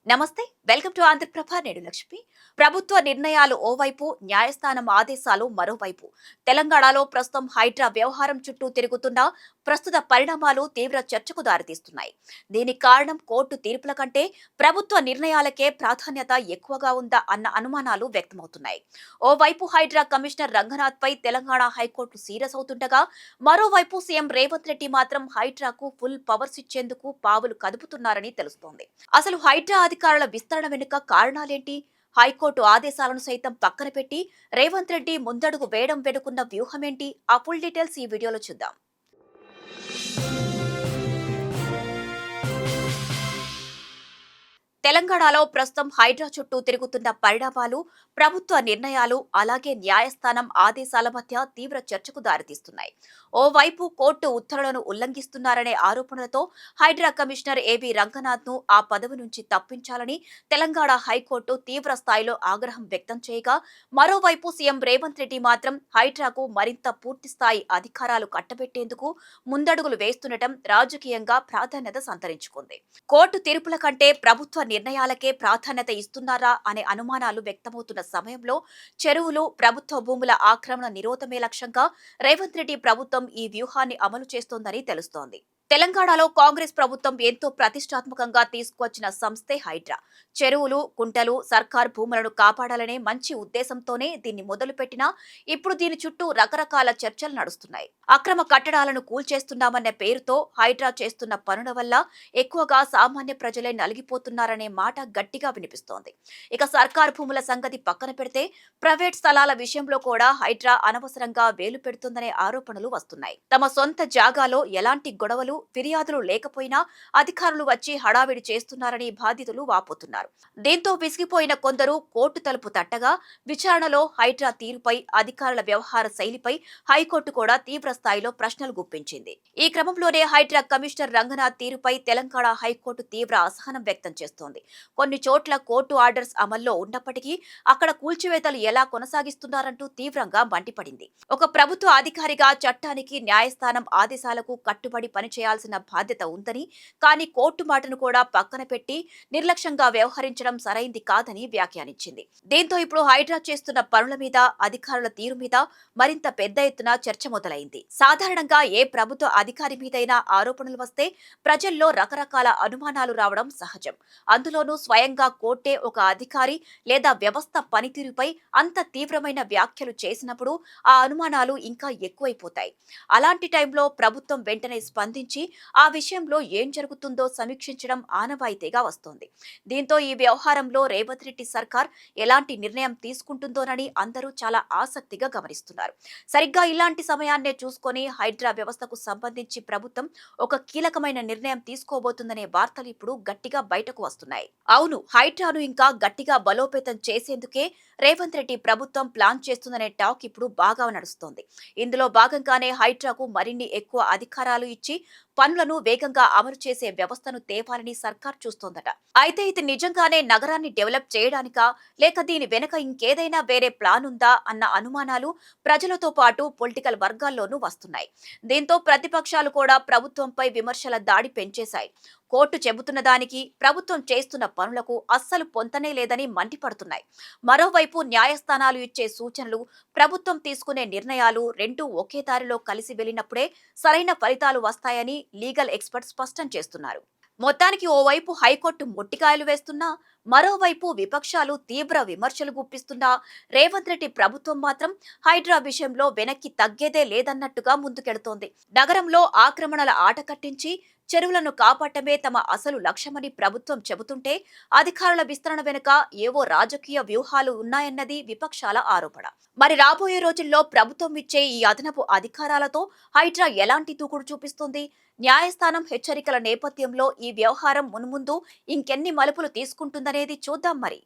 నమస్తే, welcome to Andhraprabha. నేడు లక్ష్మి. ప్రభుత్వ నిర్ణయాలు ఓవైపు, న్యాయస్థానం ఆదేశాలు మరోవైపు. తెలంగాణలో ప్రస్తుతం హైడ్రా వ్యవహారం చుట్టూ తిరుగుతున్న ప్రస్తుత పరిణామాలు తీవ్ర చర్చకు దారితీస్తున్నాయి. దీనికి కారణం కోర్టు తీర్పుల కంటే ప్రభుత్వ నిర్ణయాలకే ప్రాధాన్యత ఎక్కువగా ఉందా అన్న అనుమానాలు వ్యక్తమవుతున్నాయి. ఓవైపు హైడ్రా కమిషనర్ రంగనాథ్ పై తెలంగాణ హైకోర్టు సీరియస్ అవుతుండగా, మరోవైపు సీఎం రేవంత్ రెడ్డి మాత్రం హైడ్రాకు ఫుల్ పవర్స్ ఇచ్చేందుకు పావులు కదుపుతున్నారని తెలుస్తోంది. అసలు హైడ్రా అధికారుల విస్తరణ వెనుక కారణాలేంటి? హైకోర్టు ఆదేశాలను సైతం పక్కన పెట్టి రేవంత్ రెడ్డి ముందడుగు వేయడం వెనుకున్న వ్యూహమేంటి? ఆ ఫుల్ డీటెయిల్స్ ఈ వీడియోలో చూద్దాం. తెలంగాణలో ప్రస్తుతం హైడ్రా చుట్టూ తిరుగుతున్న పరిణామాలు, ప్రభుత్వ నిర్ణయాలు, అలాగే న్యాయస్థానం ఆదేశాల మధ్య తీవ్ర చర్చకు దారితీస్తున్నాయి. ఓవైపు కోర్టు ఉత్తర్వులను ఉల్లంఘిస్తున్నారనే ఆరోపణలతో హైడ్రా కమిషనర్ ఏబీ రంగనాథ్ ను ఆ పదవి నుంచి తప్పించాలని తెలంగాణ హైకోర్టు తీవ్ర స్థాయిలో ఆగ్రహం వ్యక్తం చేయగా, మరోవైపు సీఎం రేవంత్ రెడ్డి మాత్రం హైడ్రాకు మరింత పూర్తిస్థాయి అధికారాలు కట్టబెట్టేందుకు ముందడుగులు వేస్తుండటం రాజకీయంగా ప్రాధాన్యత సంతరించుకుంది. కోర్టు తీర్పుల కంటే ప్రభుత్వ నిర్ణయాలకే ప్రాధాన్యత ఇస్తున్నారా అనే అనుమానాలు వ్యక్తమవుతున్న సమయంలో చెరువులు, ప్రభుత్వ భూముల ఆక్రమణ నిరోధమే లక్ష్యంగా రేవంత్ రెడ్డి ప్రభుత్వం ఈ వ్యూహాన్ని అమలు చేస్తోందని తెలుస్తోంది. తెలంగాణలో కాంగ్రెస్ ప్రభుత్వం ఎంతో ప్రతిష్టాత్మకంగా తీసుకువచ్చిన సంస్థే హైడ్రా. చెరువులు, కుంటలు, సర్కార్ భూములను కాపాడాలనే మంచి ఉద్దేశంతోనే దీన్ని మొదలుపెట్టినా ఇప్పుడు దీని చుట్టూ రకరకాల చర్చలు నడుస్తున్నాయి. అక్రమ కట్టడాలను కూల్చేస్తున్నామన్న పేరుతో హైడ్రా చేస్తున్న పనుల వల్ల ఎక్కువగా సామాన్య ప్రజలే నలిగిపోతున్నారనే మాట గట్టిగా వినిపిస్తోంది. ఇక సర్కార్ భూముల సంగతి పక్కన పెడితే ప్రైవేట్ స్థలాల విషయంలో కూడా హైడ్రా అనవసరంగా వేలు పెడుతుందనే ఆరోపణలు వస్తున్నాయి. తమ సొంత జాగాలో ఎలాంటి గొడవలు, ఫిర్యాదులు లేకపోయినా అధికారులు వచ్చి హడావిడి చేస్తున్నారని బాధితులు వాపోతున్నారు. దీంతో విసిగిపోయిన కొందరు కోర్టు తలుపు తట్టగా, విచారణలో హైడ్రా తీరుపై, అధికారుల వ్యవహార శైలిపై హైకోర్టు కూడా తీవ్ర స్థాయిలో ప్రశ్నలు గుప్పించింది. ఈ క్రమంలోనే హైడ్రా కమిషనర్ రంగనాథ్ తీరుపై తెలంగాణ హైకోర్టు తీవ్ర అసహనం వ్యక్తం చేస్తోంది. కొన్ని చోట్ల కోర్టు ఆర్డర్స్ అమల్లో ఉన్నప్పటికీ అక్కడ కూల్చివేతలు ఎలా కొనసాగిస్తున్నారంటూ తీవ్రంగా మండిపడింది. ఒక ప్రభుత్వ అధికారిగా చట్టానికి, న్యాయస్థానం ఆదేశాలకు కట్టుబడి పనిచేయాల్సిన బాధ్యత ఉందని, కానీ కోర్టు మాటను కూడా పక్కన పెట్టి నిర్లక్ష్యంగా వ్యవహరించడం సరైంది కాదని వ్యాఖ్యానించింది. దీంతో ఇప్పుడు హైడ్రా చేస్తున్న పనుల మీద, అధికారుల తీరు మీద మరింత పెద్ద ఎత్తున చర్చ మొదలైంది. సాధారణంగా ఏ ప్రభుత్వ అధికారి మీదైనా ఆరోపణలు వస్తే ప్రజల్లో రకరకాల అనుమానాలు రావడం సహజం. అందులోనూ స్వయంగా కోర్టే ఒక అధికారి లేదా వ్యవస్థ పనితీరుపై అంత తీవ్రమైన వ్యాఖ్యలు చేసినప్పుడు ఆ అనుమానాలు ఇంకా ఎక్కువైపోతాయి. అలాంటి టైంలో ప్రభుత్వం వెంటనే స్పందించి ఆ విషయంలో ఏం జరుగుతుందో సమీక్షించడం ఆనవాయితీగా వస్తోంది. దీంతో ఈ వ్యవహారంలో రేవంత్ రెడ్డి సర్కార్ ఎలాంటి నిర్ణయం తీసుకుంటుందోనని అందరూ చాలా ఆసక్తిగా గమనిస్తున్నారు. సరిగ్గా ఇలాంటి సమయాన్నే చూసుకొని హైడ్రా వ్యవస్థకు సంబంధించి ప్రభుత్వం ఒక కీలకమైన నిర్ణయం తీసుకోబోతుందనే వార్తలు ఇప్పుడు గట్టిగా బయటకు వస్తున్నాయి. అవును, హైడ్రాను ఇంకా గట్టిగా బలోపేతం చేసేందుకే రేవంత్ రెడ్డి ప్రభుత్వం ప్లాన్ చేస్తుందనే టాక్ ఇప్పుడు బాగా నడుస్తోంది. ఇందులో భాగంగానే హైడ్రాకు మరిన్ని ఎక్కువ అధికారాలు ఇచ్చి పనులను వేగంగా అమలు చేసే వ్యవస్థను తేవాలని సర్కార్ చూస్తోందట. అయితే ఇది నిజంగానే నగరాన్ని డెవలప్ చేయడానికా, లేక దీని వెనక ఇంకేదైనా వేరే ప్లాన్ ఉందా అన్న అనుమానాలు ప్రజలతో పాటు పొలిటికల్ వర్గాల్లోనూ వస్తున్నాయి. దీంతో ప్రతిపక్షాలు కూడా ప్రభుత్వంపై విమర్శల దాడి పెంచేశాయి. కోర్టు చెబుతున్న దానికి, ప్రభుత్వం చేస్తున్న పనులకు అస్సలు పొంతనే లేదని మండిపడుతున్నాయి. మరోవైపు న్యాయస్థానాలు ఇచ్చే సూచనలు, ప్రభుత్వం తీసుకునే నిర్ణయాలు రెండూ ఒకే దారిలో కలిసి వెళ్లినప్పుడే సరైన ఫలితాలు వస్తాయని లీగల్ ఎక్స్పర్ట్స్ స్పష్టం చేస్తున్నారు. మొత్తానికి ఓవైపు హైకోర్టు మొట్టికాయలు వేస్తున్నా, మరోవైపు విపక్షాలు తీవ్ర విమర్శలు గుప్పిస్తున్నా రేవంత్ రెడ్డి ప్రభుత్వం మాత్రం హైడ్రా విషయంలో వెనక్కి తగ్గేదే లేదన్నట్టుగా ముందుకెడుతోంది. నగరంలో ఆక్రమణల ఆట కట్టించి చెరువులను కాపాడటమే తమ అసలు లక్ష్యమని ప్రభుత్వం చెబుతుంటే, అధికారుల విస్తరణ వెనుక ఏవో రాజకీయ వ్యూహాలు ఉన్నాయన్నది విపక్షాల ఆరోపణ. మరి రాబోయే రోజుల్లో ప్రభుత్వం ఇచ్చే ఈ అదనపు అధికారాలతో హైడ్రా ఎలాంటి దూకుడు చూపిస్తుంది? న్యాయస్థానం హెచ్చరికల నేపథ్యంలో ఈ వ్యవహారం మున్ముందు ఇంకెన్ని మలుపులు తీసుకుంటుందనేది చూద్దాం మరి.